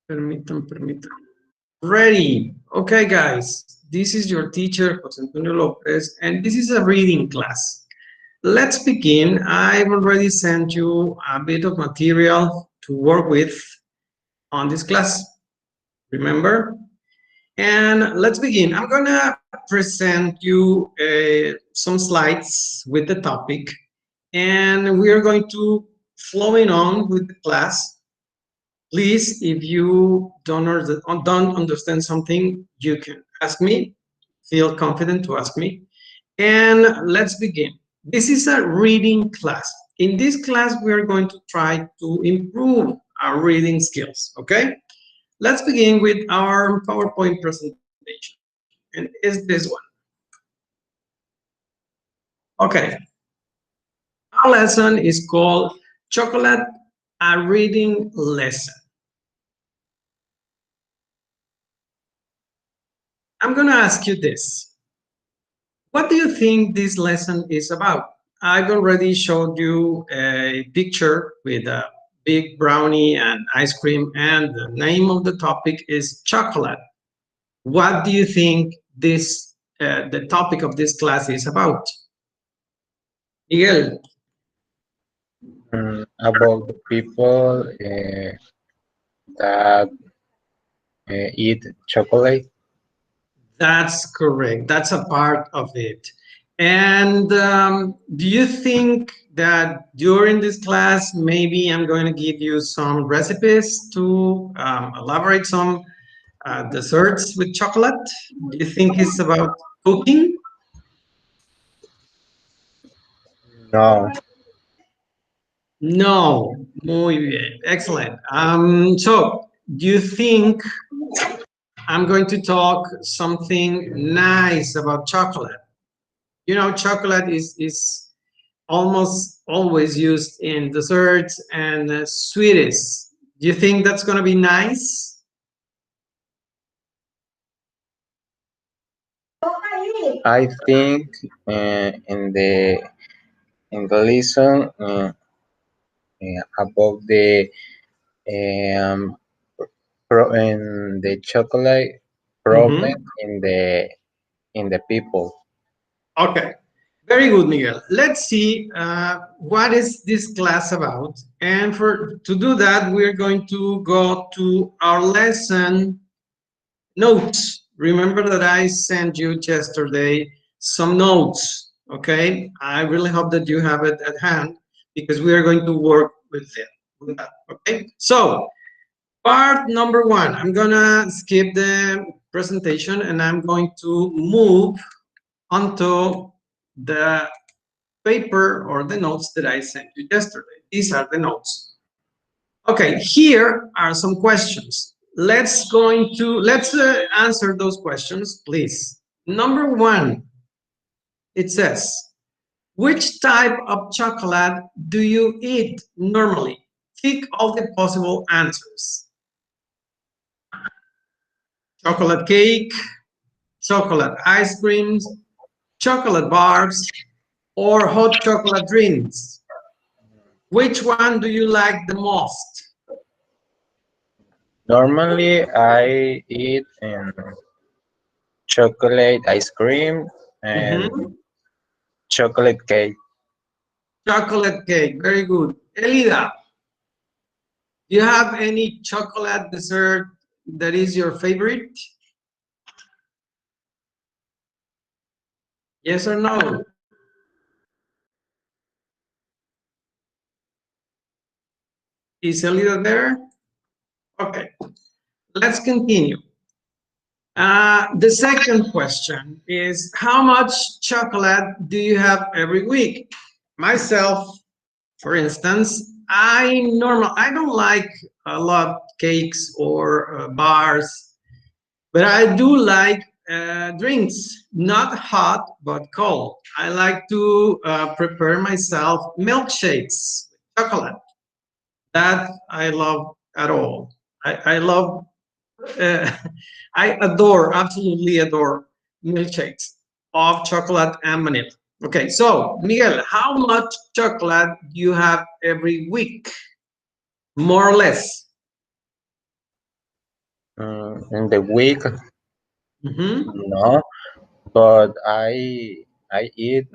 Permítanme. Ready. Okay, guys. This is your teacher, Jose Antonio Lopez, and this is a reading class. Let's begin. I've already sent you a bit of material to work with on this class. Remember? And let's begin. I'm gonna present you some slides with the topic, and we are going to flowing on with the class. Please, if you don't understand something, you can ask me. Feel confident to ask me. And let's begin. This is a reading class. In this class, we are going to try to improve our reading skills, okay? Let's begin with our PowerPoint presentation. And it's this one. Okay. Our lesson is called Chocolate, a Reading Lesson. I'm going to ask you this. What do you think this lesson is about? I've already showed you a picture with a big brownie and ice cream, and the name of the topic is chocolate. What do you think the topic of this class is about? Miguel? About the people that eat chocolate. That's correct. That's a part of it. And do you think that during this class, maybe I'm going to give you some recipes to elaborate some desserts with chocolate? Do you think it's about cooking? No, No. Muy bien. Excellent. So, do you think I'm going to talk something nice about chocolate? You know, chocolate is almost always used in desserts and sweeties. Do you think that's going to be nice? I think in the lesson about the um, in the chocolate problem Mhm. in the people. Okay, very good, Miguel. Let's see what is this class about. And for to do that, we're going to go to our lesson notes. Remember that I sent you yesterday some notes, okay? I really hope that you have it at hand because we are going to work with it, with that, okay? So, part number one, I'm gonna skip the presentation and I'm going to move onto the paper or the notes that I sent you yesterday. These are the notes. Okay, here are some questions. Let's answer those questions, please. Number one, it says, which type of chocolate do you eat normally? Pick all the possible answers. Chocolate cake, chocolate ice creams, chocolate bars, or hot chocolate drinks. Which one do you like the most? Normally, I eat chocolate ice cream and Mhm. chocolate cake. Chocolate cake, very good. Elida, do you have any chocolate dessert that is your favorite? Yes or no? Is Elida there? Okay, let's continue. The second question is, how much chocolate do you have every week? Myself, for instance, I don't like a lot cakes or bars, but I do like drinks, not hot but cold. I like to prepare myself milkshakes with chocolate. That I love at all. I love, uh, I adore, absolutely adore milkshakes of chocolate and vanilla. Okay, so Miguel, how much chocolate do you have every week, more or less? In the week, Hmm. no, but I eat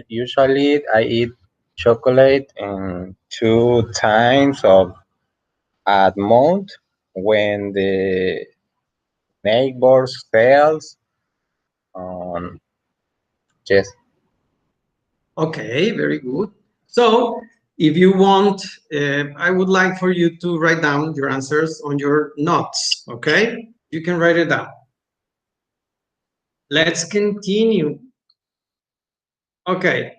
usually I eat chocolate two times of at month when the neighbors fails on just Okay, very good. So, if you want, I would like for you to write down your answers on your notes. Okay, you can write it down. Let's continue. Okay.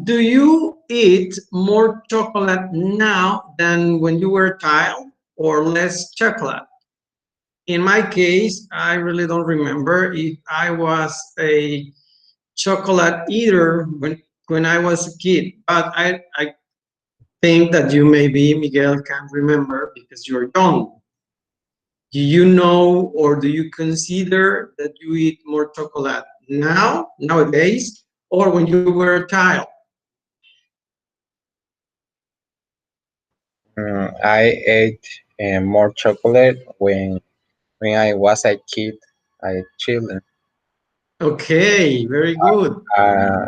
Do you eat more chocolate now than when you were a child, or less chocolate? In my case, I really don't remember if I was a chocolate eater when I was a kid, but I think that you maybe, Miguel, can remember because you're young. Do you know or do you consider that you eat more chocolate now, nowadays, or when you were a child? I ate more chocolate when I was a kid, a children. Okay, very good. Uh,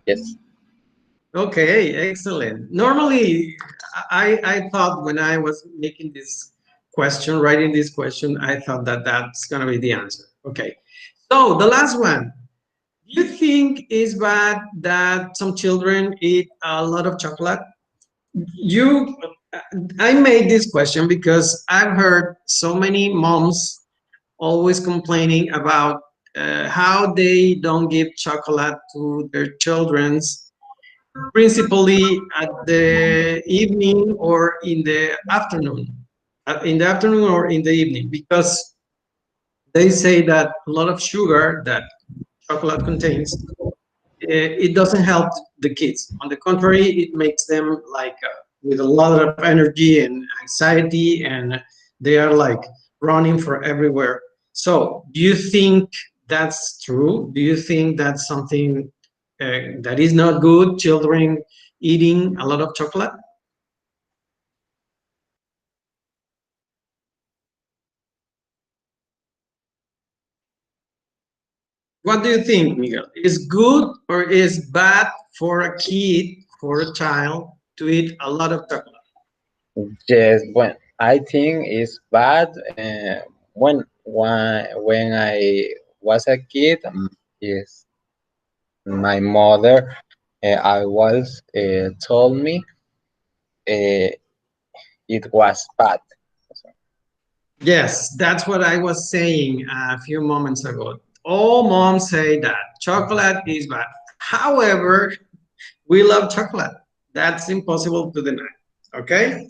yes. Okay, excellent. Normally, I thought when I was making this question, writing this question, I thought that that's going to be the answer. Okay. So the last one. Do you think it's bad that some children eat a lot of chocolate? You, I made this question because I've heard so many moms always complaining about how they don't give chocolate to their children's principally at the evening or in the afternoon, in the afternoon or in the evening, because they say that a lot of sugar that chocolate contains, it doesn't help the kids. On the contrary, it makes them like with a lot of energy and anxiety, and they are like running for everywhere. So, do you think that's true? Do you think that's something that is not good? Children eating a lot of chocolate. What do you think, Miguel? Is good or is bad for a kid, for a child, to eat a lot of chocolate? Yes, when I think it's bad when I was a kid, yes, my mother I was told me uh, it was bad. Yes, that's what I was saying a few moments ago. All moms say that chocolate is bad. However, we love chocolate. That's impossible to deny. Okay?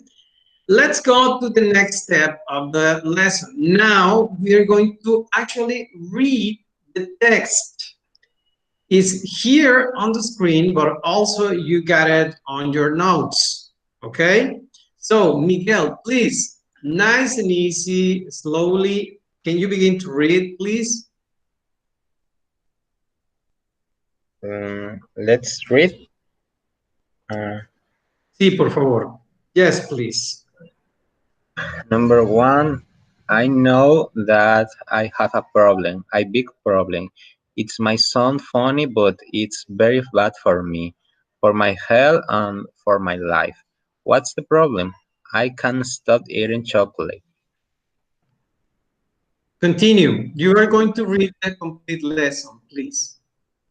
Let's go to the next step of the lesson. Now we are going to actually read the text. It's here on the screen, but also you got it on your notes. Okay? So, Miguel, please, nice and easy, slowly. Can you begin to read, please? Let's read. Uh, Sí, por favor. Yes, please. Number one, I know that I have a problem, a big problem. It's my sound funny, but it's very bad for me, for my health and for my life. What's the problem? I can't stop eating chocolate. Continue. You are going to read the complete lesson, please.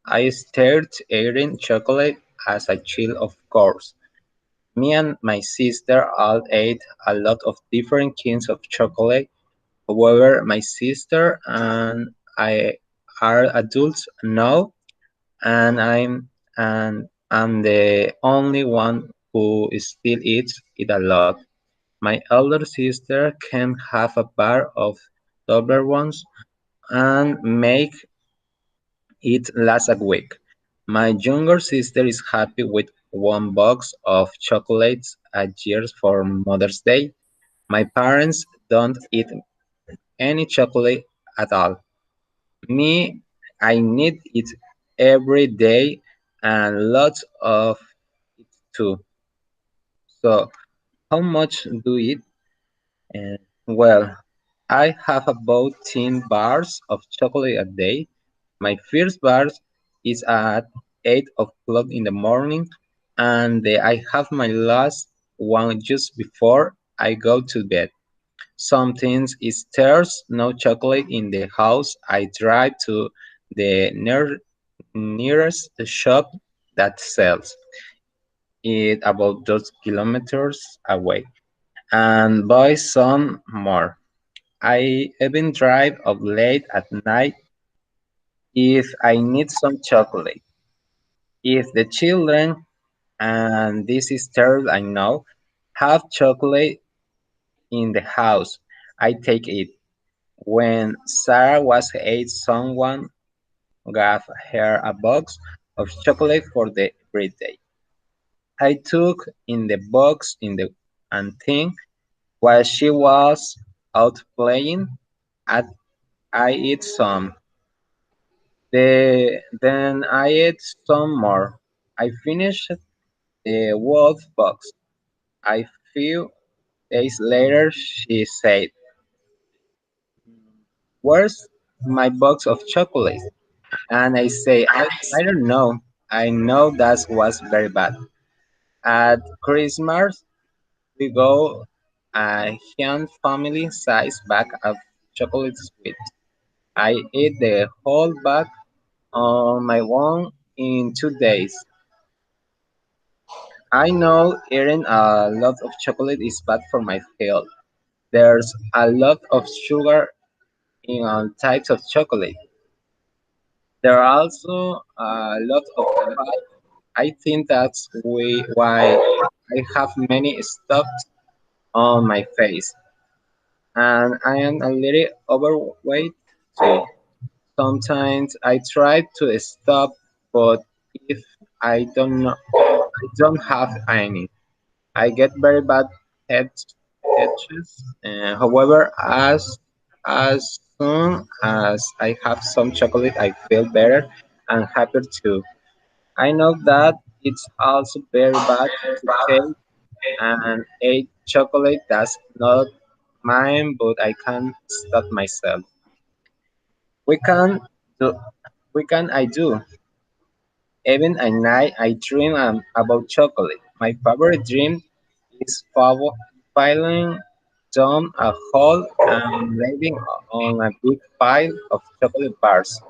I started eating chocolate as a child, of course. Me and my sister all ate a lot of different kinds of chocolate. However, my sister and I are adults now, and I'm the only one who still eats it a lot. My elder sister can have a bar of double ones and make it last a week. My younger sister is happy with one box of chocolates a year for Mother's Day. My parents don't eat any chocolate at all. Me, I need it every day and lots of it too. So, how much do you eat? Uh, well, I have about 10 bars of chocolate a day. My first bar is at 8 o'clock in the morning, and I have my last one just before I go to bed. Sometimes if there's no chocolate in the house, I drive to the nearest shop that sells it about those kilometers away and buy some more. I even drive up late at night if I need some chocolate. If the children, and this is third I know, have chocolate in the house, I take it. When Sarah was 8, someone gave her a box of chocolate for the birthday. I took in the box in the and think while she was out playing, I, I ate some. Then I ate some more. I finished the wolf box. A few days later, she said, "Where's my box of chocolate?" And I say, I don't know. I know that was very bad. At Christmas, we go a huge family size bag of chocolate sweets. I ate the whole bag on my own in 2 days. I know eating a lot of chocolate is bad for my health. There's a lot of sugar in all types of chocolate. There are also a lot of fat. I think that's why I have many spots on my face, and I am a little overweight too. Sometimes I try to stop, but if I don't have any. I get very bad head itches. However, as soon as I have some chocolate, I feel better and happier too. I know that it's also very bad to take and eat chocolate that's not mine, but I can't stop myself. We can do, we can I do. Even at night, I dream about chocolate. My favorite dream is filing down a hole and living on a big pile of chocolate bars.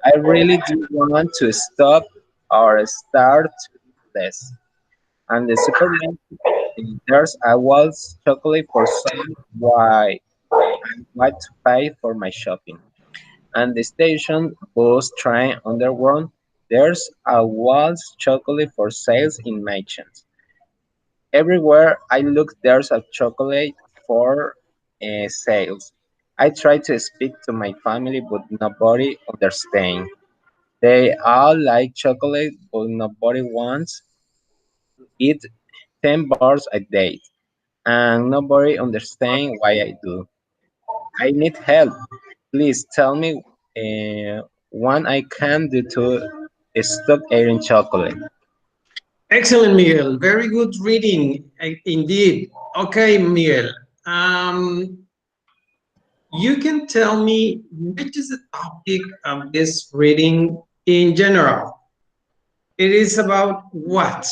I really do want to stop or start to eat less. And the supermarket, there's a walls chocolate for sale. Why? What to pay for my shopping? And the station bus train underground. There's a walls chocolate for sales in merchants. Everywhere I look, there's a chocolate for sales. I try to speak to my family, but nobody understands. They all like chocolate, but nobody wants to eat 10 bars a day. And nobody understands why I do. I need help. Please tell me what I can do to stop eating chocolate. Excellent, Miguel. Very good reading, indeed. Okay, Miguel. You can tell me which is the topic of this reading in general. It is about what?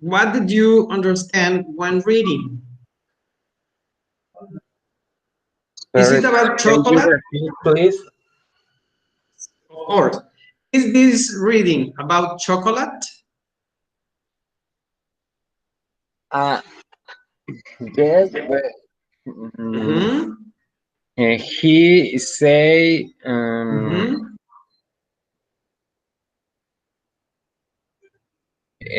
What did you understand when reading? Is Sorry, it about can you chocolate? repeat, please? Of course. Is this reading about chocolate? Uh, yes, but mm, Mm-hmm. he say Mm-hmm.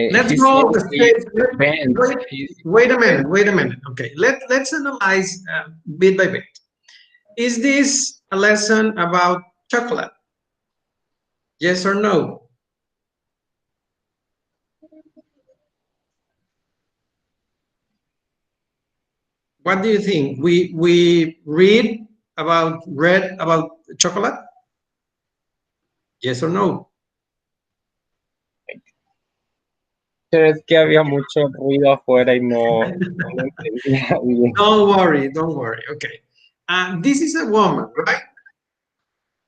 Let's he say go it straight. depends. Wait, He's wait a minute. Wait a minute. Okay. Let's analyze bit by bit. Is this a lesson about chocolate? Yes or no? What do you think? We read about chocolate? Yes or no? Pero es que había mucho ruido afuera y no entendía bien. Don't worry, don't worry. Okay. This is a woman, right?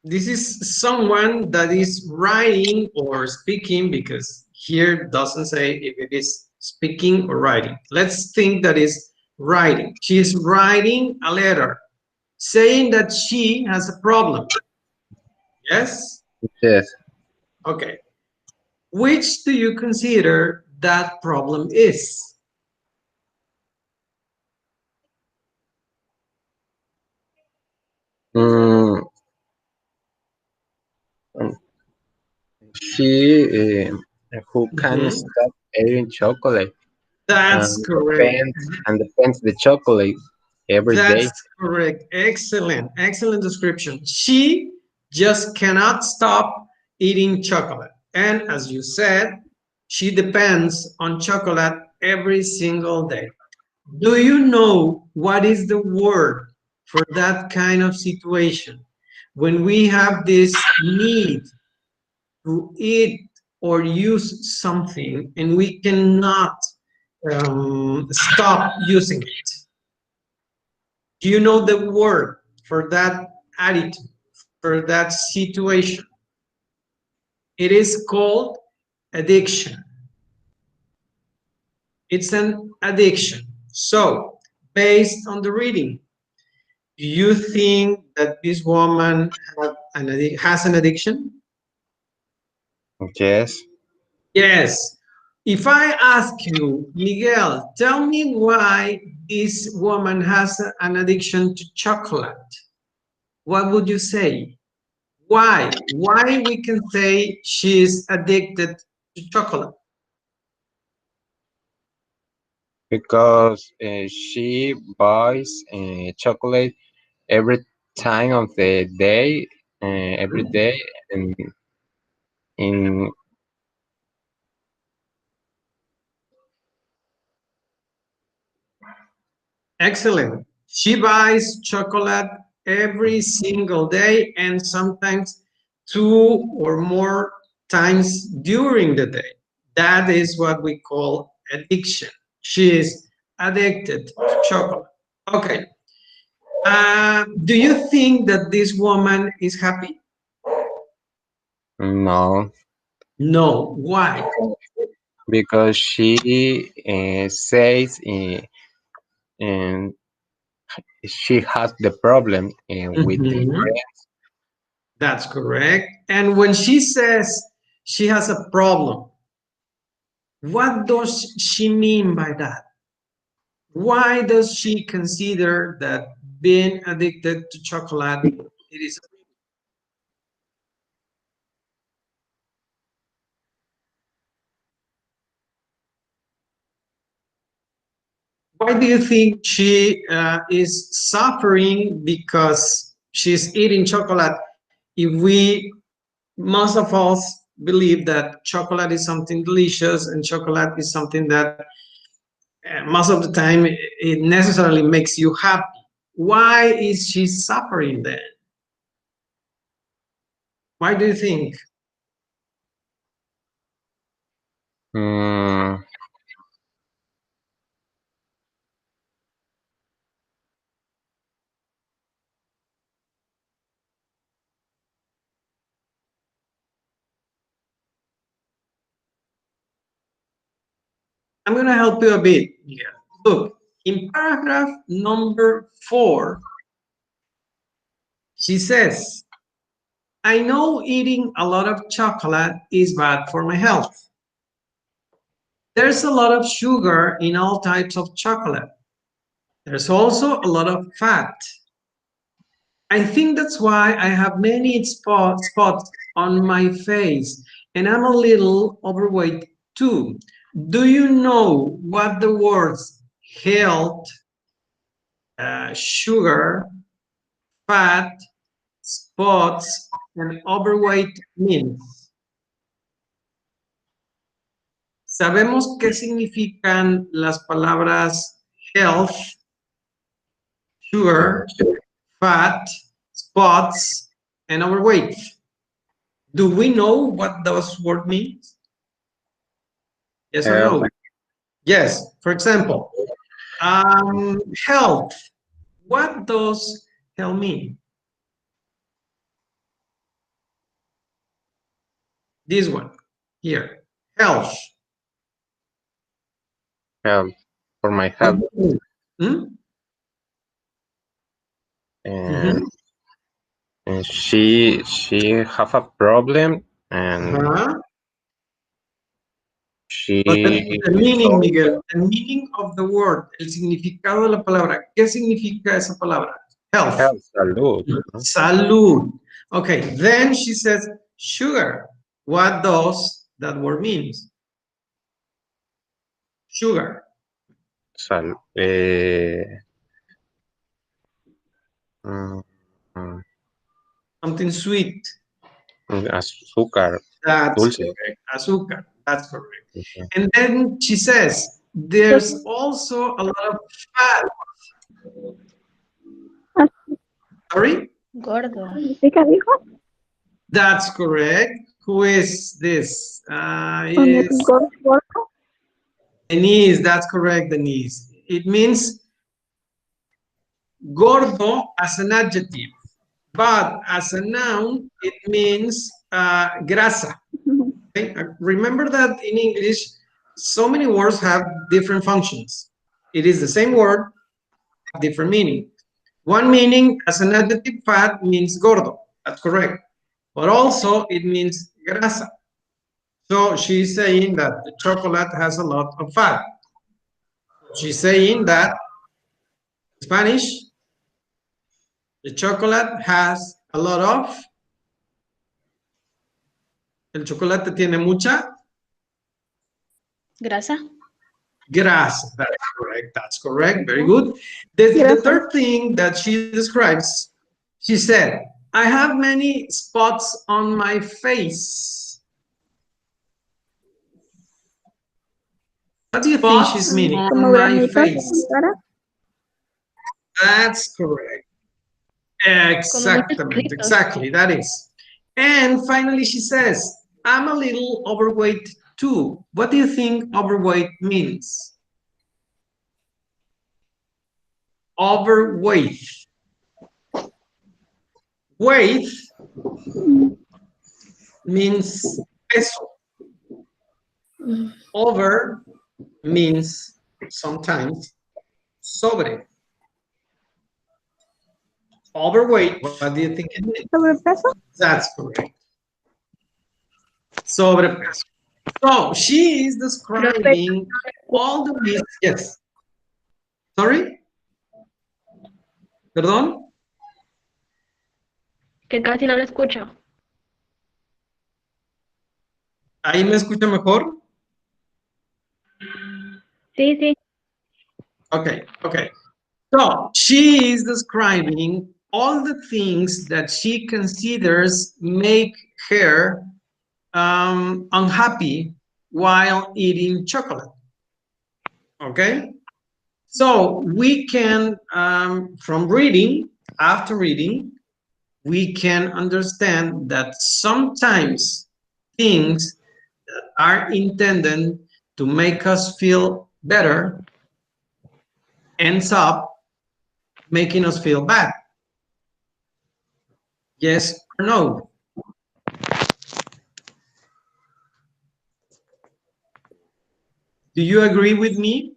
This is someone that is writing or speaking, because here doesn't say if it is speaking or writing. Let's think that is writing. She is writing a letter saying that she has a problem. Yes? Yes. Okay. Which do you consider that problem is? Mm, she who can Mhm. stop eating chocolate That's and correct. depends the chocolate every That's day. correct. Excellent. Excellent description. She just cannot stop eating chocolate. And as you said, she depends on chocolate every single day. Do you know what is the word for that kind of situation? When we have this need to eat or use something and we cannot stop using it. Do you know the word for that attitude, for that situation? It is called addiction. It's an addiction. So, based on the reading, do you think that this woman has an addiction? Yes, Yes. If I ask you, Miguel, tell me why this woman has an addiction to chocolate, what would you say? Why we can say she's addicted to chocolate? because she buys chocolate every time of the day, every day, and in Excellent. She buys chocolate every single day and sometimes two or more times during the day. That is what we call addiction. She is addicted to chocolate. Okay. Do you think that this woman is happy? no, No. Why? because she says and she has the problem with the Mhm. That's correct. And when she says she has a problem, what does she mean by that? Why does she consider that being addicted to chocolate it is? Why do you think she is suffering because she's eating chocolate? If we, most of us, believe that chocolate is something delicious and chocolate is something that most of the time it necessarily makes you happy. Why is she suffering then? Why do you think? mm, I'm going to help you a bit here. Look, in paragraph number 4, she says, I know eating a lot of chocolate is bad for my health. There's a lot of sugar in all types of chocolate. There's also a lot of fat. I think that's why I have many spots on my face and I'm a little overweight too. Do you know what the words health, sugar, fat, spots, and overweight means? ¿Sabemos qué significan las palabras health, sugar, fat, spots, and overweight? Do we know what those words mean? Yes or Health. no? Yes. For example, health. What does health mean? This one here. Health. Health. For my What health. do you mean? And, Mm-hmm. and she have a problem, and Uh-huh. But she the meaning, told Miguel, the meaning of the word, el significado de la palabra. ¿Qué significa esa palabra? Health. health, salud, ¿no? Salud. Okay, then she says sugar. What does that word means? Sugar. Sal, mm, mm, Something sweet. azúcar, That's dulce. correct. Azúcar. That's correct. Ujú. And then she says there's also a lot of fat. Sorry? Gordo. That's correct. Who is this? Is Denise. That's correct, Denise. It means gordo as an adjective, but as a noun, it means grasa. Okay? Remember that in English, so many words have different functions. It is the same word, different meaning. One meaning as an adjective, fat means gordo. That's correct. But also it means grasa. So she's saying that the chocolate has a lot of fat. She's saying that in Spanish, the chocolate has a lot of, el chocolate tiene mucha Grasa. grasa. That's correct. That's correct. Very good. The third thing that she describes, she said, I have many spots on my face. What do you think she's meaning? On my face. That's correct. Exactly, that is. And finally, she says, I'm a little overweight too. What do you think overweight means? Overweight. Weight means peso. Over means sometimes sobre. Overweight, what do you think it means? That's correct. Sobrepeso. So she is describing all the ways. Yes. Sorry? ¿Perdón? Que casi no lo escucho. ¿Ahí me escucha mejor? Sí, sí. Okay, okay. So she is describing all the things that she considers make her unhappy while eating chocolate. Okay? So we can, from reading, after reading, we can understand that sometimes things that are intended to make us feel better ends up making us feel bad. Yes or no? Do you agree with me?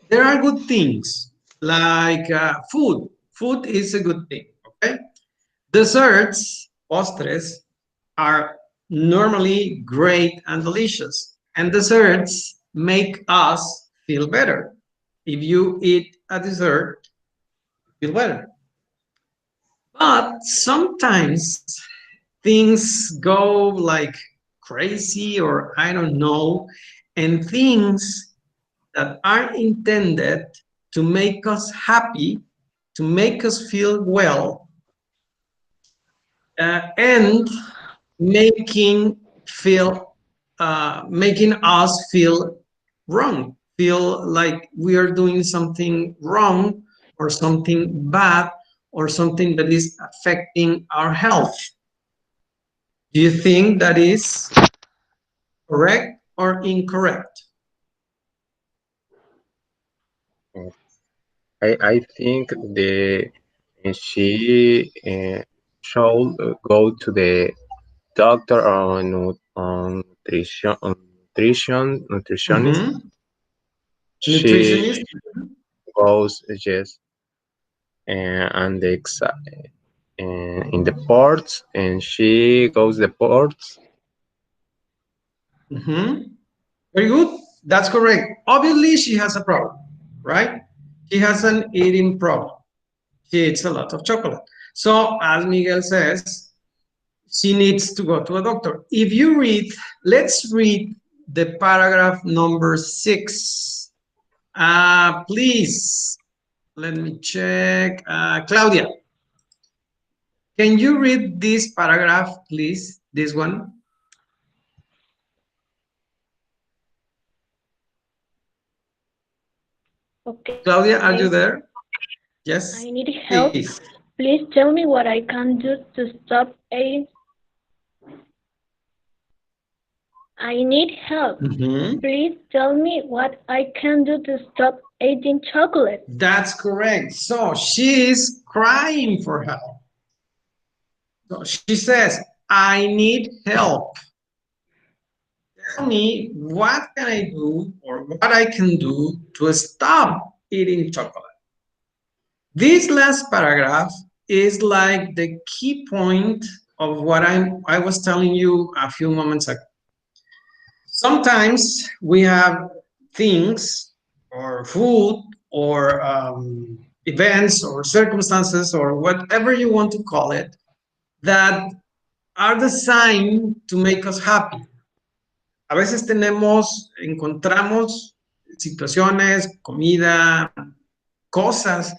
There are good things like food. Food is a good thing, okay? Desserts, postres, are normally great and delicious. And desserts make us feel better. If you eat a dessert, feel better. But sometimes things go like crazy or I don't know, and things that are intended to make us happy, to make us feel well, and making feel making us feel wrong, feel like we are doing something wrong or something bad or something that is affecting our health. Do you think that is correct or incorrect? I think she should go to the doctor or nutritionist. Mhm. She Nutritionist. goes, yes, and in the ports, and she goes the ports. Mhm. Very good. That's correct. Obviously, she has a problem, right? She has an eating problem. She eats a lot of chocolate. So, as Miguel says, she needs to go to a doctor. If you read, let's read the paragraph number 6. Please, let me check. Claudia, can you read this paragraph, please? This one. Okay. Claudia, are you there? Yes, I need help. please. Please tell me what I can do to stop eating. I need help. Mhm. Please tell me what I can do to stop eating chocolate. That's correct. So she is crying for help. So she says, I need help. Tell me what can I do or what I can do to stop eating chocolate. This last paragraph is like the key point of what I was telling you a few moments ago. Sometimes we have things or food or events or circumstances or whatever you want to call it that are designed to make us happy. A veces encontramos situaciones, comida, cosas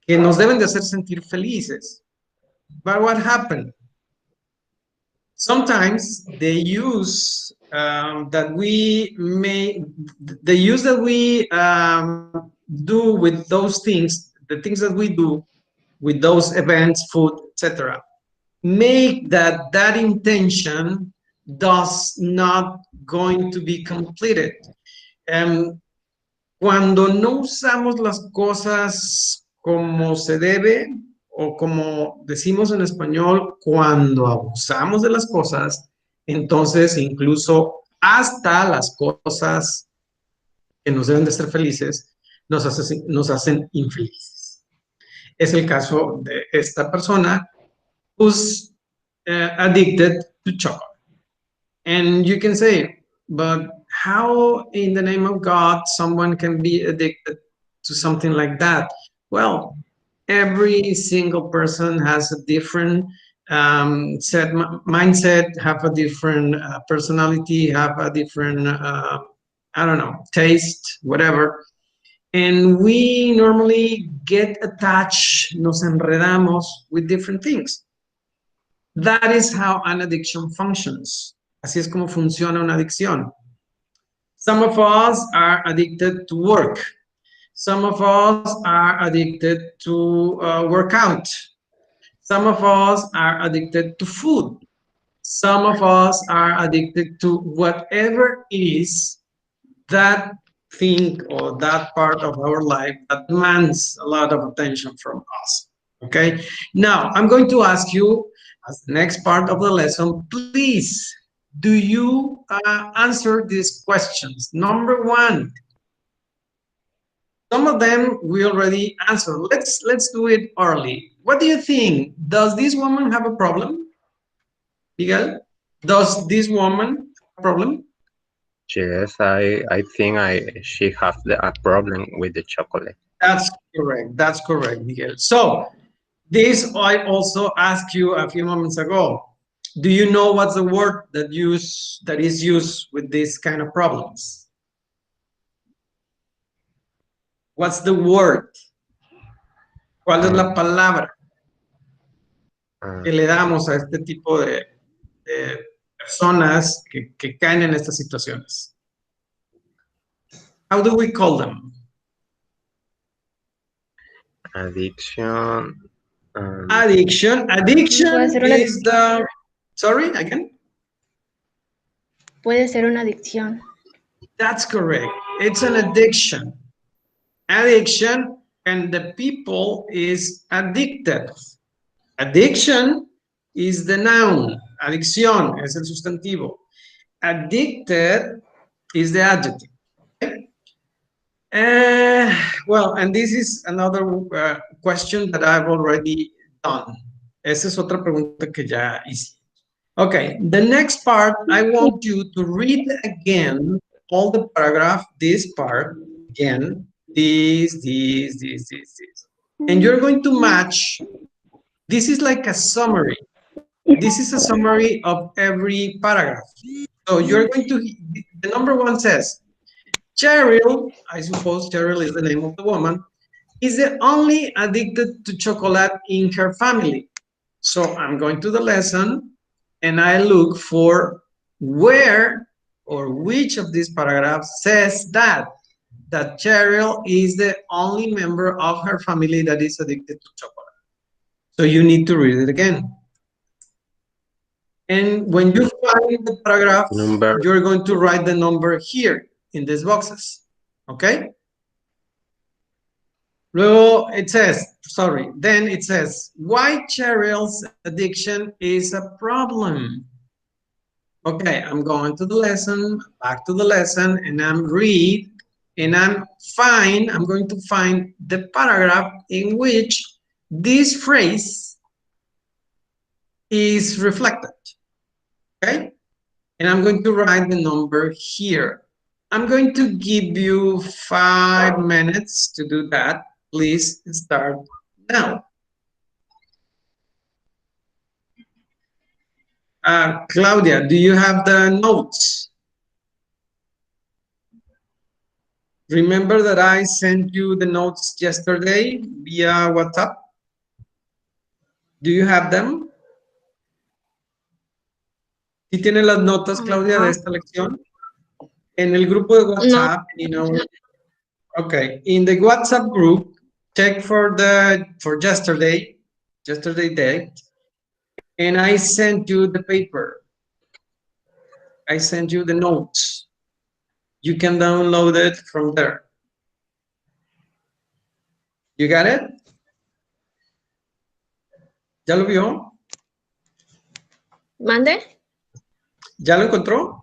que nos deben de hacer sentir felices. But what happened? Sometimes the use that we do with those things, the things that we do with those events, food, etc., make that intention does not going to be completed. Um, Cuando no usamos las cosas como se debe, o como decimos en español, cuando abusamos de las cosas, entonces incluso hasta las cosas que nos deben de ser felices nos hacen infelices. Es el caso de esta persona who's addicted to chocolate. And you can say, but how in the name of God someone can be addicted to something like that? Well, every single person has a different mindset, have a different personality, have a different, I don't know, taste, whatever. And we normally get attached, nos enredamos with different things. That is how an addiction functions. Así es como funciona una adicción. Some of us are addicted to work. Some of us are addicted to work out. Some of us are addicted to food. Some of us are addicted to whatever it is that thing or that part of our life that demands a lot of attention from us. Okay. Now, I'm going to ask you as the next part of the lesson, please, do you answer these questions? Number one, some of them we already answered. Let's do it early. What do you think? Does this woman have a problem? Miguel, does this woman have a problem? Yes, I think she has a problem with the chocolate. That's correct. That's correct, Miguel. So this I also asked you a few moments ago. Do you know what's the word that is used with these kind of problems? What's the word? ¿Cuál es la Um, palabra uh, que le damos a este tipo de personas que caen en estas situaciones? How do we call them? Addiction. Addiction. Puede Addiction ser una is the... Sorry, again? Puede ser una adicción. That's correct. It's an addiction. Addiction, and the people is addicted. Addiction is the noun. Adicción es el sustantivo. Addicted is the adjective. Okay? Well, and this is another question that I've already done. Esa es otra pregunta que ya hice. Okay, the next part, I want you to read again all the paragraph, this part, again, this. And you're going to match, this is like a summary. This is a summary of every paragraph. So you're going to, the number one says, Cheryl, I suppose Cheryl is the name of the woman, is the only addicted to chocolate in her family. So I'm going to the lesson and I look for where or which of these paragraphs says that Cheryl is the only member of her family that is addicted to chocolate. So you need to read it again. And when you find the paragraph, you're going to write the number here in these boxes. Okay? Luego it says, sorry, then it says, why Cheryl's addiction is a problem. Okay, I'm going to the lesson, back to the lesson, and I'm going to find the paragraph in which this phrase is reflected. Okay? And I'm going to write the number here. I'm going to give you 5 minutes to do that. Please start now. Claudia, do you have the notes? Remember that I sent you the notes yesterday via WhatsApp? Do you have them? ¿Sí tiene las notas, Claudia, de esta lección? En el grupo de WhatsApp, okay, in the WhatsApp group, check for yesterday date, and I sent you the paper. I sent you the notes. You can download it from there. You got it? ¿Ya lo vio? ¿Mande? ¿Ya lo encontró?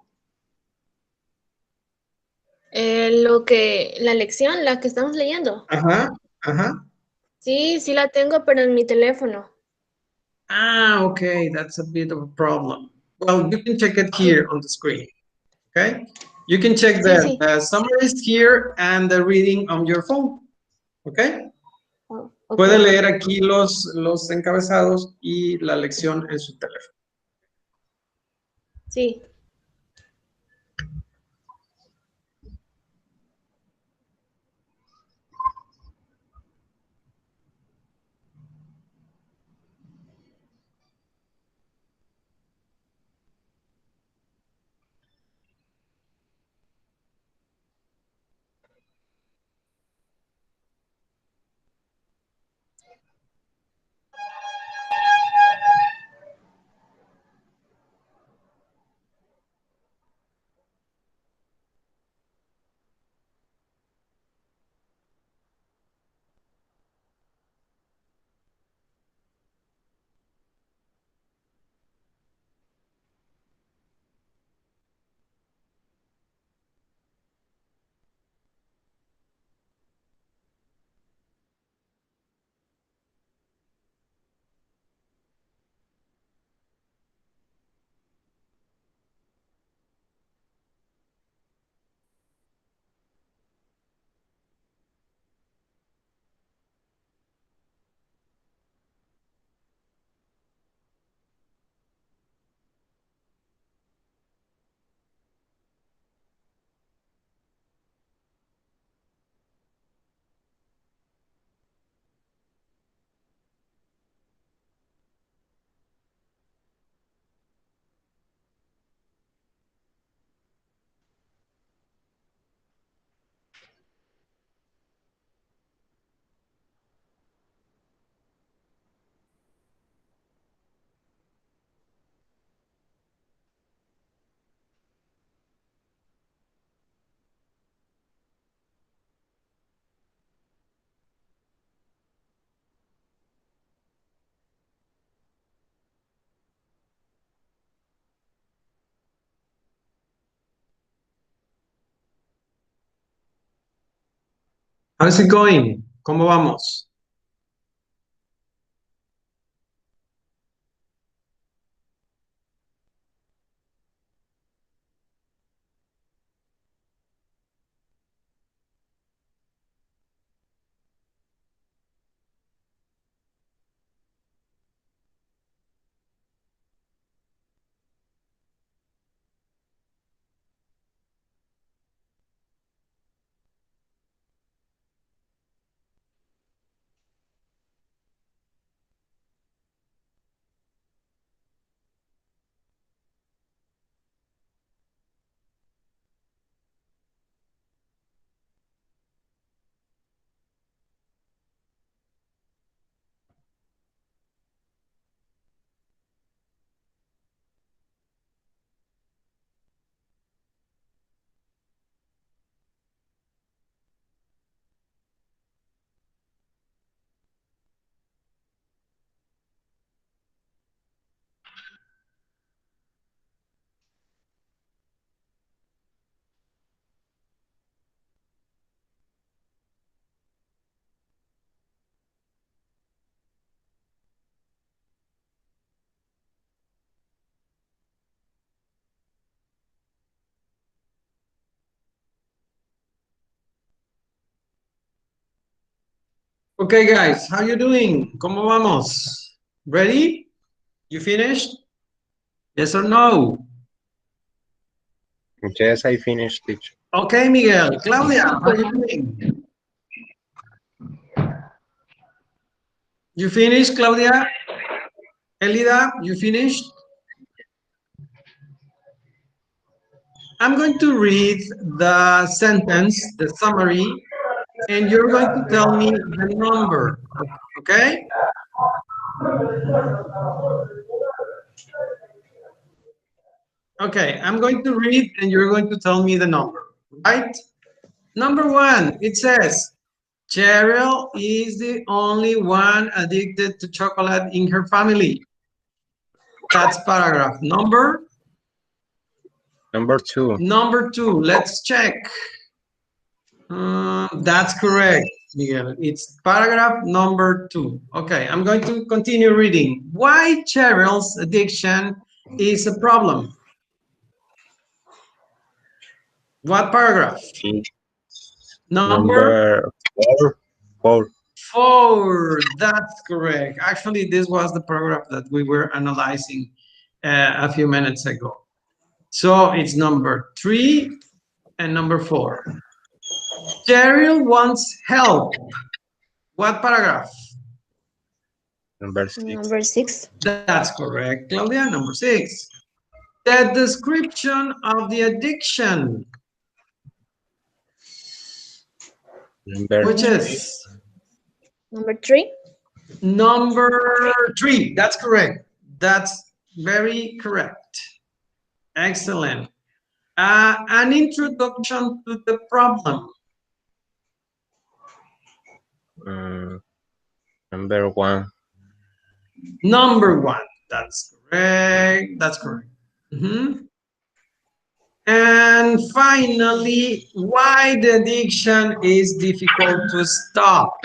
La lección, la que estamos leyendo. Ajá, ajá. Sí, sí la tengo, pero en mi teléfono. Ah, okay, that's a bit of a problem. Well, you can check it here on the screen, okay? You can check the summaries here and the reading on your phone, okay? Oh, Puede leer aquí los encabezados y la lección en su teléfono. Sí. How's it going? ¿Cómo vamos? Okay, guys, how you doing? ¿Cómo vamos? Ready? You finished? Yes or no? Yes, I finished, teacher. Okay, Miguel. Claudia, how Super. you doing? You finished, Claudia? Elida, you finished? I'm going to read the sentence, the summary, and you're going to tell me the number, okay? Okay, I'm going to read and you're going to tell me the number, right? Number one, it says, Cheryl is the only one addicted to chocolate in her family. That's paragraph number Number 2. number two. Let's check. That's correct, Miguel. It's paragraph number 2. Okay, I'm going to continue reading. Why Cheryl's addiction is a problem? What paragraph? Number Number 4. 4. 4. That's correct. Actually, this was the paragraph that we were analyzing a few minutes ago. So it's number 3 and number 4. Cheryl wants help. What paragraph? Number 6. Number 6. That's correct, Claudia. Number 6. The description of the addiction. Number Which 3. is Number 3. number 3. That's correct. That's very correct. Excellent. An introduction to the problem. Number 1. Number 1. That's correct. That's correct. And finally, why the addiction is difficult to stop.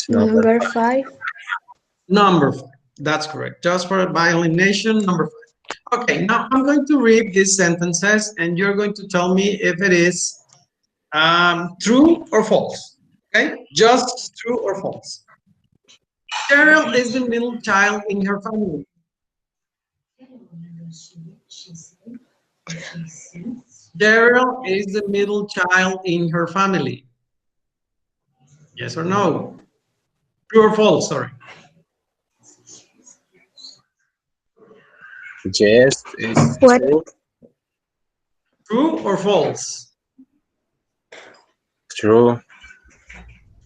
Number 5. Number 5. That's correct. Just for by elimination, number 5. Okay, now I'm going to read these sentences and you're going to tell me if it is true or false. Okay, just true or false. Cheryl is the middle child in her family. Cheryl is the middle child in her family. Yes or no? True or false, sorry. Yes, it's What? true. True or false? True.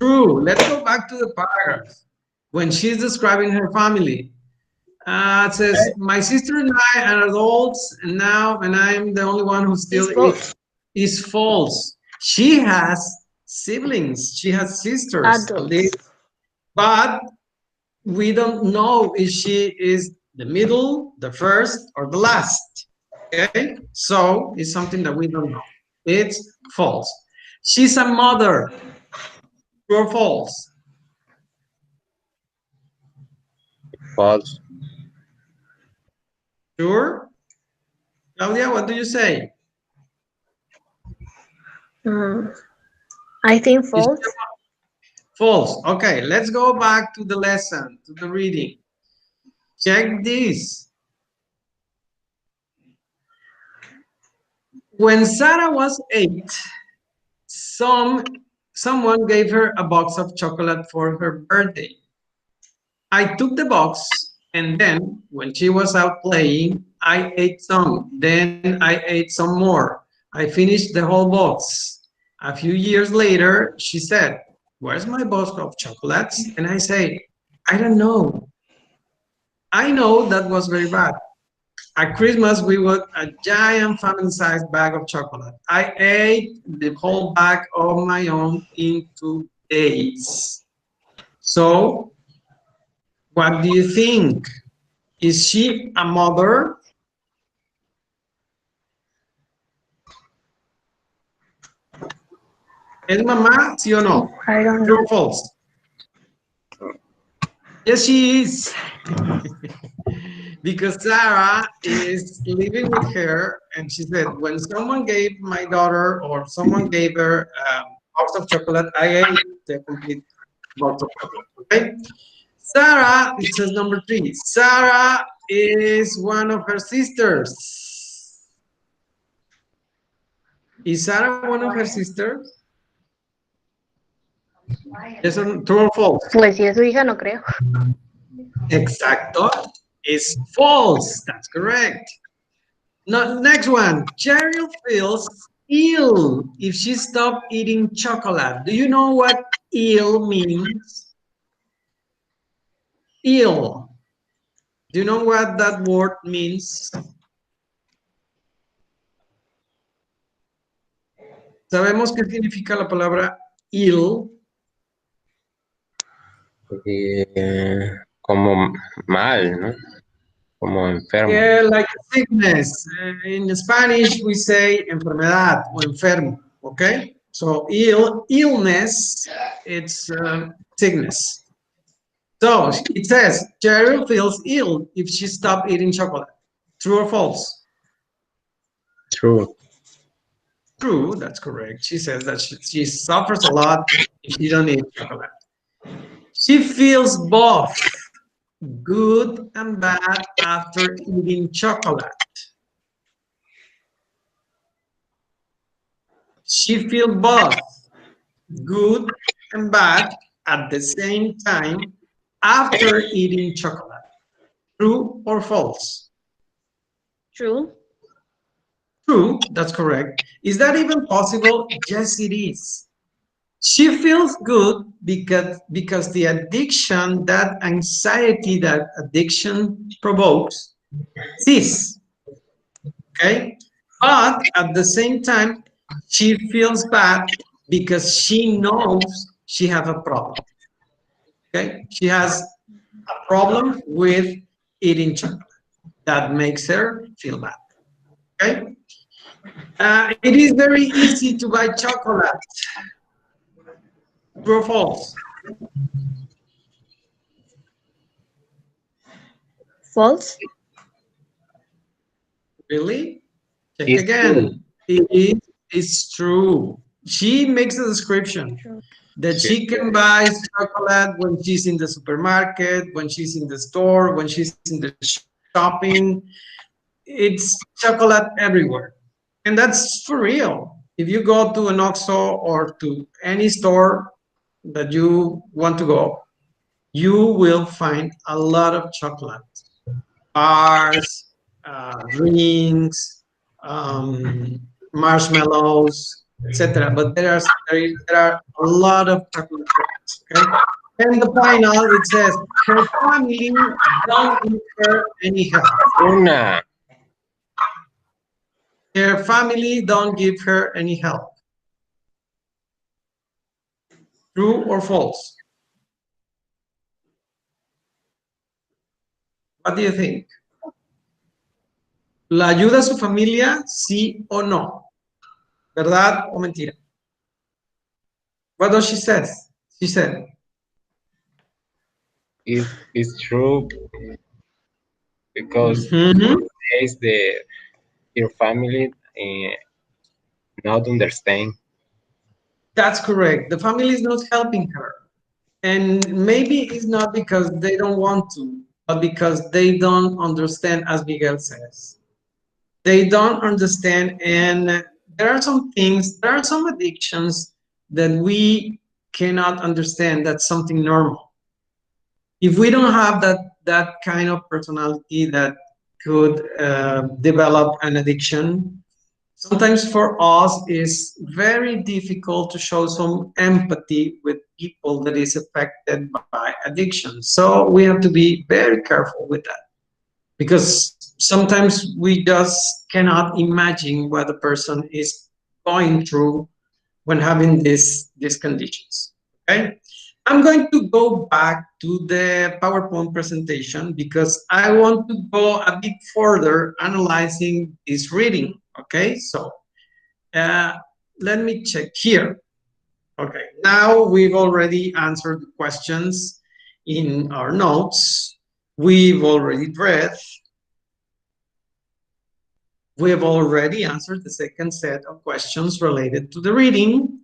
True. Let's go back to the paragraph. When she's describing her family, it says, my sister and I are adults, and I'm the only one who still is false. She has siblings. She has sisters. Adults. But we don't know if she is the middle, the first, or the last. Okay? So it's something that we don't know. It's false. She's a mother. True or false? False. Sure? Claudia, what do you say? I think Is she false. false. Okay, let's go back to the lesson, to the reading. Check this. When Sarah was 8, someone gave her a box of chocolate for her birthday. I took the box, and then when she was out playing, I ate some. Then I ate some more. I finished the whole box. A few years later, she said, "Where's my box of chocolates?" And I say, "I don't know. I know that was very bad. At Christmas, we got a giant family-sized bag of chocolate. I ate the whole bag on my own in 2 days." So, what do you think? Is she a mother? ¿Es mamá, sí o no? I don't True know. or false? Yes, she is. Because Sarah is living with her, and she said, when someone gave my daughter or someone gave her a box of chocolate, I ate the complete box of chocolate. Okay. Sarah, it says number 3. Sarah is one of her sisters. Is Sarah one of her sisters? Yes or true or false? Pues si es su hija, no creo. Exacto. Is false. That's correct. Now, next one. Cheryl feels ill if she stopped eating chocolate. Do you know what ill means? Ill. Do you know what that word means? ¿Sabemos qué significa la palabra ill? Como mal, ¿no? Como enfermo. Yeah, like sickness. In Spanish, we say enfermedad o enfermo. Okay? So illness, it's sickness. So it says Cheryl feels ill if she stopped eating chocolate. True or false? True. True, that's correct. She says that she suffers a lot if she don't eat chocolate. She feels both good and bad after eating chocolate. She feels both good and bad at the same time after eating chocolate. True or false? True. True, that's correct. Is that even possible? Yes, it is. She feels good because the addiction, that anxiety that addiction provokes, ceases. Okay? But at the same time, she feels bad because she knows she has a problem. Okay? She has a problem with eating chocolate that makes her feel bad. Okay? It is very easy to buy chocolate. True or false? False. Really? Check It's true. again. It's true. She makes a description that Sí. she can buy chocolate when she's in the supermarket, when she's in the store, when she's in the shopping. It's chocolate everywhere. And that's for real. If you go to an OXXO or to any store that you want to go, you will find a lot of chocolate. Bars, drinks, marshmallows, etc. But there are a lot of chocolate brands. Okay, and the final it says her family don't give her any help. Una. Her family don't give her any help. True or false? What do you think? ¿La ayuda a su familia, sí o no? ¿Verdad o mentira? What does she says? She said, It's true because mhm, nowadays the your family not understand. that's correct. The family is not helping her. And maybe it's not because they don't want to, but because they don't understand, as Miguel says. They don't understand. And there are some things, there are some addictions that we cannot understand. That's something normal. If we don't have that kind of personality that could develop an addiction, sometimes for us it's very difficult to show some empathy with people that is affected by addiction. So we have to be very careful with that, because sometimes we just cannot imagine what a person is going through when having these conditions. Okay, I'm going to go back to the PowerPoint presentation because I want to go a bit further analyzing this reading. Okay, so uh, let me check here. Okay, now we've already answered the questions in our notes. We've already read. We have already answered the second set of questions related to the reading.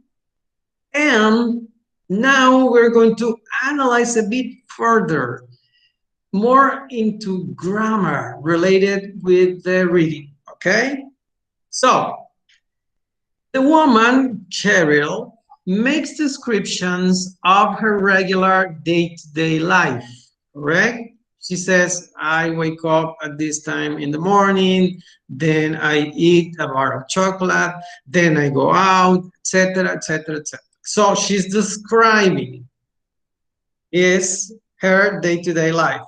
And now we're going to analyze a bit further, more into grammar related with the reading. Okay? So, the woman, Cheryl, makes descriptions of her regular day-to-day life, correct? She says, I wake up at this time in the morning, then I eat a bar of chocolate, then I go out, etc., etc., etc. So she's describing is her day-to-day life.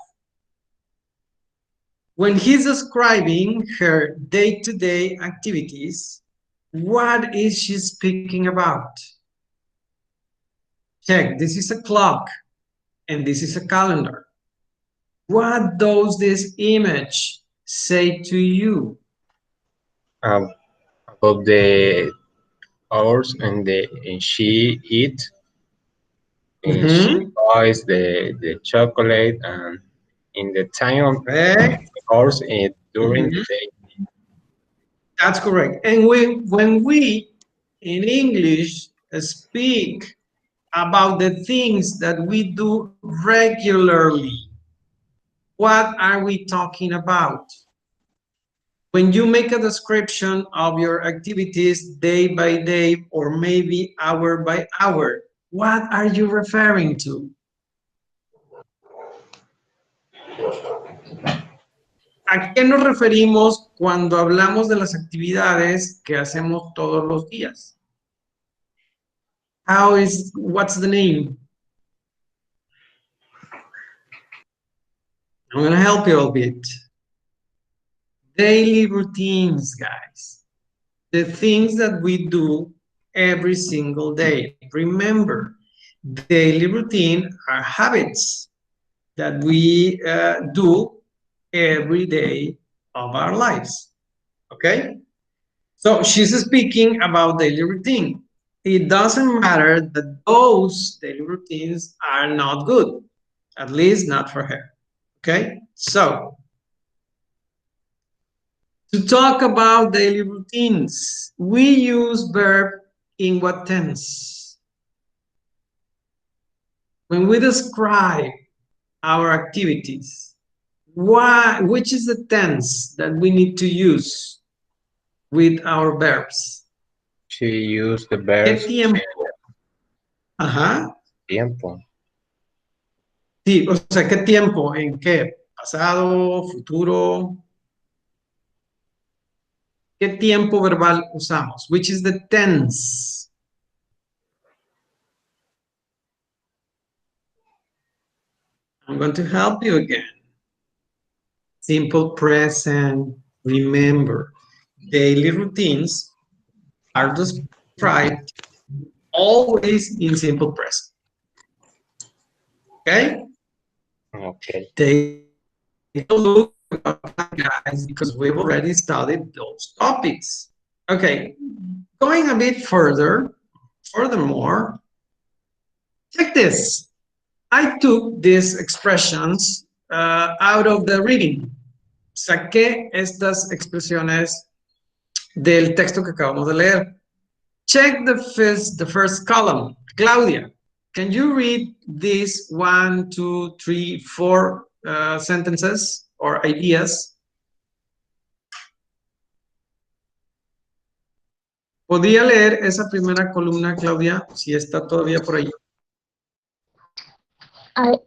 When he's describing her day-to-day activities, what is she speaking about? Check, this is a clock and this is a calendar. What does this image say to you? Um, about the hours and she eat and she Mm-hmm. buys the chocolate and in the time of Correct. course during the Mm-hmm. day. That's correct. And when we in English speak about the things that we do regularly, what are we talking about? When you make a description of your activities day by day or maybe hour by hour, what are you referring to? ¿A qué nos referimos cuando hablamos de las actividades que hacemos todos los días? What's the name? I'm going to help you a bit. Daily routines, guys. The things that we do every single day. Remember, daily routine are habits that we do every day of our lives. Okay? So she's speaking about daily routine. It doesn't matter that those daily routines are not good, at least not for her. Okay? So, to talk about daily routines, we use verb in what tense? When we describe our activities, which is the tense that we need to use with our verbs? She used the ¿Qué verbs tiempo? Ajá. tiempo. Sí, o sea, ¿qué tiempo? ¿En qué? ¿Pasado? ¿Futuro? ¿Qué tiempo verbal usamos? Which is the tense? I'm going to help you again. Simple present. Remember, daily routines are described always in simple present. Okay? Okay. Take a look, guys, because we've already studied those topics. Okay, going a bit furthermore, Check this. I took these expressions out of the reading. Saqué estas expresiones del texto que acabamos de leer. Check the first column. Claudia, can you read these 1, 2, 3, 4 sentences or ideas? ¿Podría leer esa primera columna, Claudia, si está todavía por ahí? I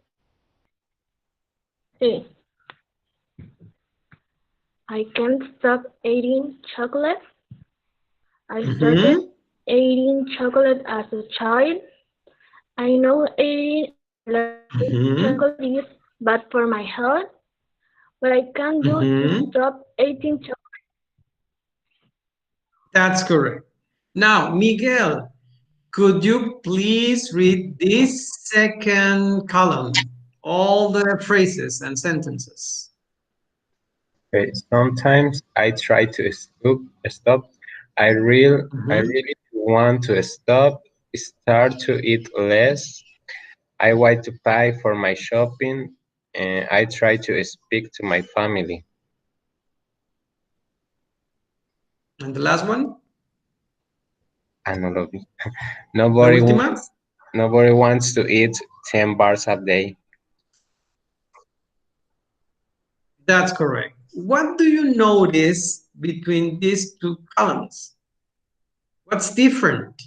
see. I can't stop eating chocolate. I started eating chocolate as a child. I know eating chocolate is bad for my health. What I can do to stop eating chocolate. That's correct. Now, Miguel, could you please read this second column? All the phrases and sentences. Okay, sometimes I try to stop. I really want to start to eat less. I wait to pay for my shopping, and I try to speak to my family. And the last one, I don't know. la Nobody última. wants, nobody wants to eat 10 bars a day. That's correct. What do you notice between these two columns? What's different?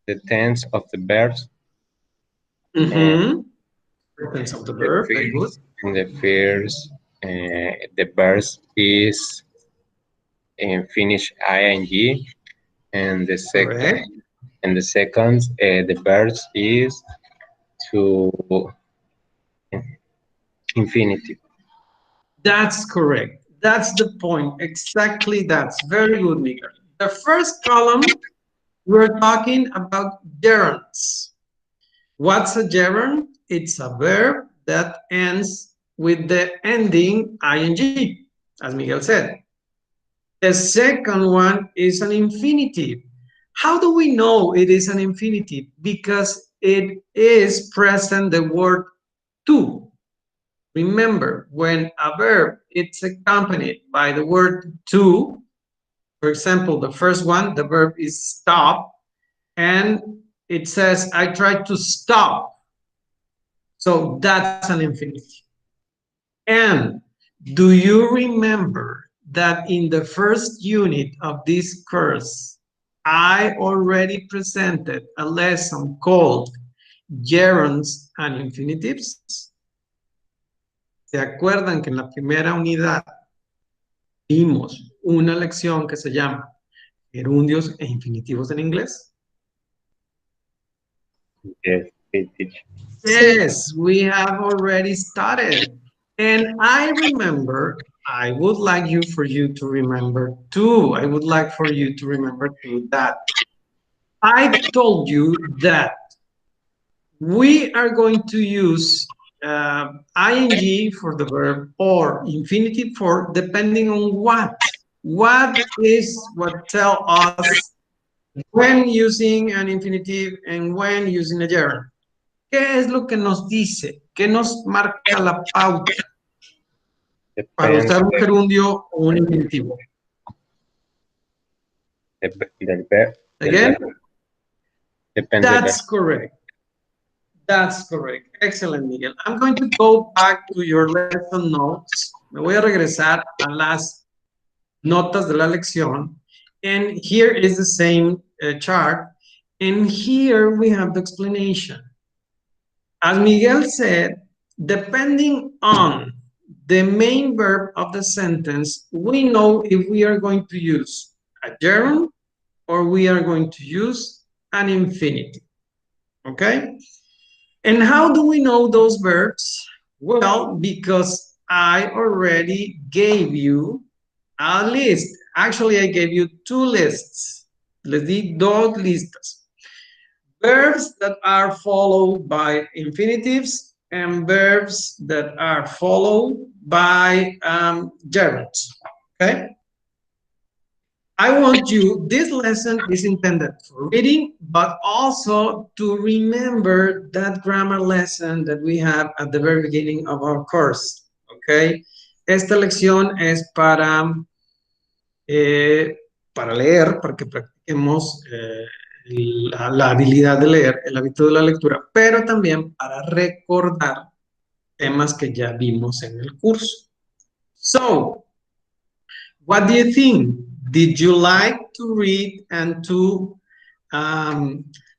The tense of the verbs Mm-hmm. Tense of the the verb, very good. first and the first the verse is in Finnish ing, and Correct. the second the verse is to infinitive. That's correct. That's the point. Exactly that's very good, Miguel. The first column, we're talking about gerunds. What's a gerund? It's a verb that ends with the ending ing, as Miguel said. The second one is an infinitive. How do we know it is an infinitive? Because it is present the word to. Remember, when a verb is accompanied by the word to, for example, the first one, the verb is stop, and it says, I tried to stop. So that's an infinitive. And do you remember that in the first unit of this course, I already presented a lesson called gerunds and infinitives? ¿Se acuerdan que en la primera unidad vimos una lección que se llama gerundios e infinitivos en inglés? Yes, it teach. Yes, we have already started. And I remember, I would like for you to remember too. I would like for you to remember too that I told you that we are going to use ing for the verb or infinitive for depending on what. What is what tell us when using an infinitive and when using a gerund? ¿Qué es lo que nos dice? ¿Qué nos marca la pauta para Depends usar un gerundio o un infinitivo? del verb. Again, Depends del verb. that's correct. That's correct. Excellent, Miguel. I'm going to go back to your lesson notes. Me voy a regresar a las notas de la lección. And here is the same chart. And here we have the explanation. As Miguel said, depending on the main verb of the sentence, we know if we are going to use a gerund or we are going to use an infinitive. Okay? And how do we know those verbs? Well, because I already gave you a list. Actually, I gave you two lists. Les di dos listas. Verbs that are followed by infinitives and verbs that are followed by gerunds. Okay? I want you, this lesson is intended for reading, but also to remember that grammar lesson that we have at the very beginning of our course, okay? Esta lección es para leer, para que practiquemos la habilidad de leer, el hábito de la lectura, pero también para recordar temas que ya vimos en el curso. So, what do you think? Did you like to read and to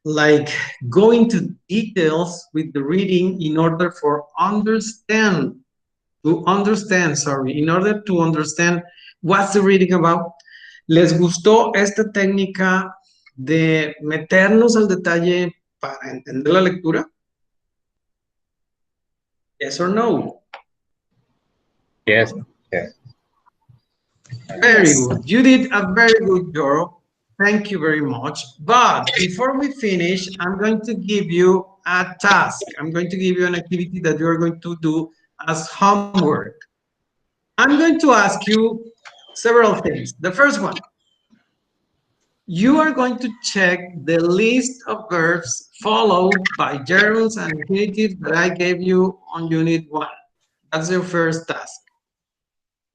like go into details with the reading in order for in order to understand what's the reading about? ¿Les gustó esta técnica de meternos al detalle para entender la lectura? Yes or no? Yes, yes. Very good. You did a very good job. Thank you very much. But before we finish, I'm going to give you a task. I'm going to give you an activity that you're going to do as homework. I'm going to ask you several things. The first one, you are going to check the list of verbs followed by gerunds and infinitives that I gave you on Unit 1. That's your first task.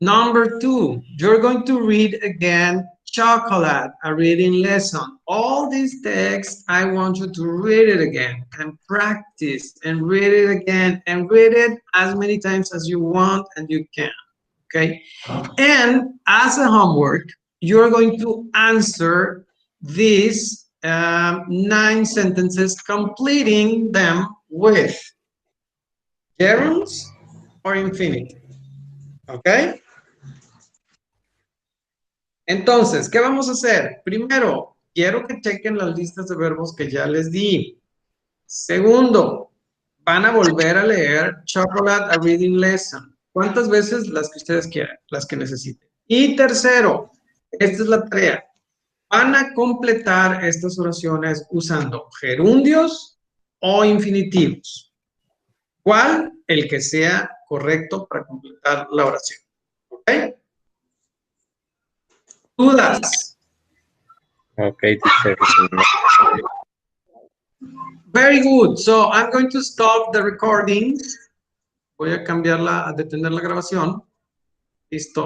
Number 2, you're going to read again chocolate, a reading lesson. All these texts, I want you to read it again and practice and read it again and read it as many times as you want and you can, okay? And as a homework, you're going to answer these 9 sentences, completing them with gerunds or infinitive, okay? Entonces, ¿qué vamos a hacer? Primero, quiero que chequen las listas de verbos que ya les di. Segundo, van a volver a leer Chocolate, a Reading Lesson. ¿Cuántas veces? Las que ustedes quieran, las que necesiten. Y tercero, esta es la tarea. Van a completar estas oraciones usando gerundios o infinitivos. ¿Cuál? El que sea correcto para completar la oración. ¿Ok? Dudas. Okay, teacher. Very good. So I'm going to stop the recording. Voy a cambiarla, a detener la grabación. Listo.